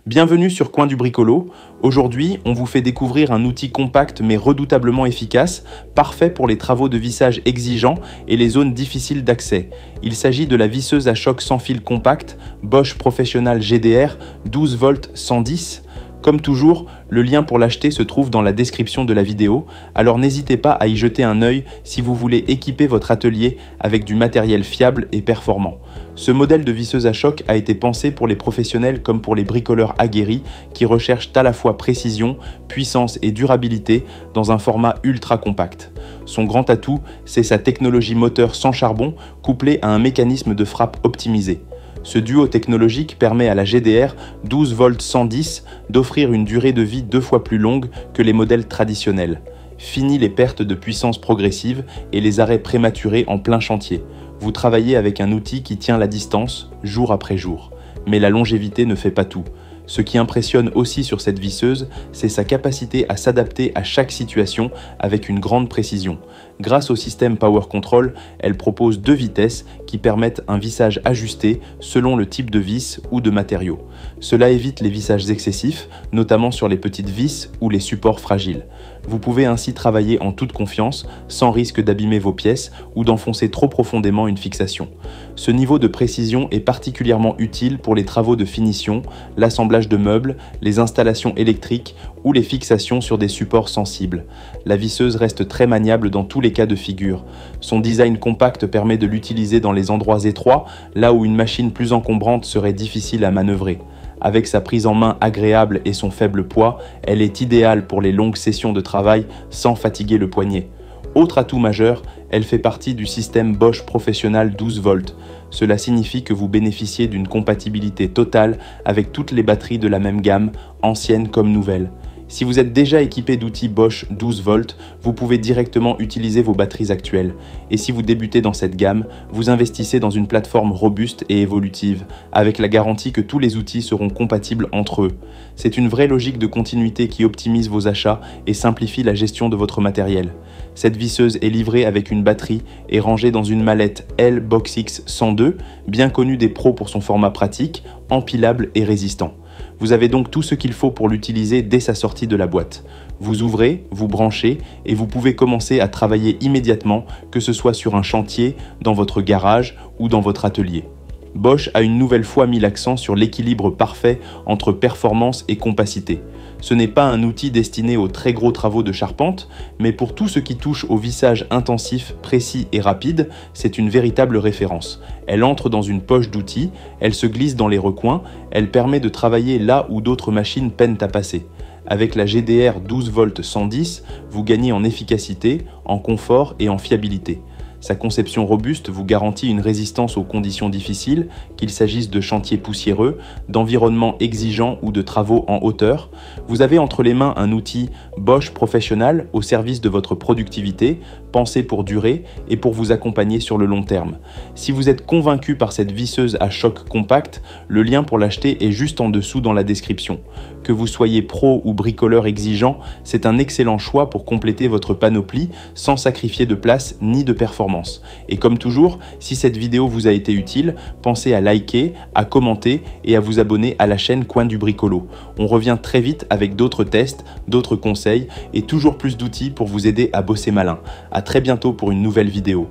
Bienvenue sur Coin du Bricolo. Aujourd'hui, on vous fait découvrir un outil compact mais redoutablement efficace, parfait pour les travaux de vissage exigeants et les zones difficiles d'accès. Il s'agit de la visseuse à choc sans fil compacte Bosch Professional GDR 12 volts 110. Comme toujours, le lien pour l'acheter se trouve dans la description de la vidéo, alors n'hésitez pas à y jeter un œil si vous voulez équiper votre atelier avec du matériel fiable et performant. Ce modèle de visseuse à choc a été pensé pour les professionnels comme pour les bricoleurs aguerris qui recherchent à la fois précision, puissance et durabilité dans un format ultra compact. Son grand atout, c'est sa technologie moteur sans charbon couplée à un mécanisme de frappe optimisé. Ce duo technologique permet à la GDR 12 volts 110 d'offrir une durée de vie 2 fois plus longue que les modèles traditionnels. Fini les pertes de puissance progressive et les arrêts prématurés en plein chantier. Vous travaillez avec un outil qui tient la distance jour après jour. Mais la longévité ne fait pas tout. Ce qui impressionne aussi sur cette visseuse, c'est sa capacité à s'adapter à chaque situation avec une grande précision. Grâce au système Power Control, elle propose 2 vitesses qui permettent un vissage ajusté selon le type de vis ou de matériau. Cela évite les vissages excessifs, notamment sur les petites vis ou les supports fragiles. Vous pouvez ainsi travailler en toute confiance, sans risque d'abîmer vos pièces ou d'enfoncer trop profondément une fixation. Ce niveau de précision est particulièrement utile pour les travaux de finition, l'assemblage de meubles, les installations électriques ou les fixations sur des supports sensibles. La visseuse reste très maniable dans tous les cas de figure. Son design compact permet de l'utiliser dans les endroits étroits, là où une machine plus encombrante serait difficile à manœuvrer. Avec sa prise en main agréable et son faible poids, elle est idéale pour les longues sessions de travail sans fatiguer le poignet. Autre atout majeur, elle fait partie du système Bosch Professional 12 volts. Cela signifie que vous bénéficiez d'une compatibilité totale avec toutes les batteries de la même gamme, anciennes comme nouvelles. Si vous êtes déjà équipé d'outils Bosch 12 volts, vous pouvez directement utiliser vos batteries actuelles. Et si vous débutez dans cette gamme, vous investissez dans une plateforme robuste et évolutive, avec la garantie que tous les outils seront compatibles entre eux. C'est une vraie logique de continuité qui optimise vos achats et simplifie la gestion de votre matériel. Cette visseuse est livrée avec une batterie et rangée dans une mallette L-Boxx 102, bien connue des pros pour son format pratique, empilable et résistant. Vous avez donc tout ce qu'il faut pour l'utiliser dès sa sortie de la boîte. Vous ouvrez, vous branchez et vous pouvez commencer à travailler immédiatement, que ce soit sur un chantier, dans votre garage ou dans votre atelier. Bosch a une nouvelle fois mis l'accent sur l'équilibre parfait entre performance et compacité. Ce n'est pas un outil destiné aux très gros travaux de charpente, mais pour tout ce qui touche au vissage intensif, précis et rapide, c'est une véritable référence. Elle entre dans une poche d'outils, elle se glisse dans les recoins, elle permet de travailler là où d'autres machines peinent à passer. Avec la GDR 12 volts 110, vous gagnez en efficacité, en confort et en fiabilité. Sa conception robuste vous garantit une résistance aux conditions difficiles, qu'il s'agisse de chantiers poussiéreux, d'environnements exigeants ou de travaux en hauteur. Vous avez entre les mains un outil Bosch Professional au service de votre productivité, pensé pour durer et pour vous accompagner sur le long terme. Si vous êtes convaincu par cette visseuse à choc compact, le lien pour l'acheter est juste en dessous dans la description. Que vous soyez pro ou bricoleur exigeant, c'est un excellent choix pour compléter votre panoplie sans sacrifier de place ni de performance. Et comme toujours, si cette vidéo vous a été utile, pensez à liker, à commenter et à vous abonner à la chaîne Coin du Bricolo. On revient très vite avec d'autres tests, d'autres conseils et toujours plus d'outils pour vous aider à bosser malin. À très bientôt pour une nouvelle vidéo.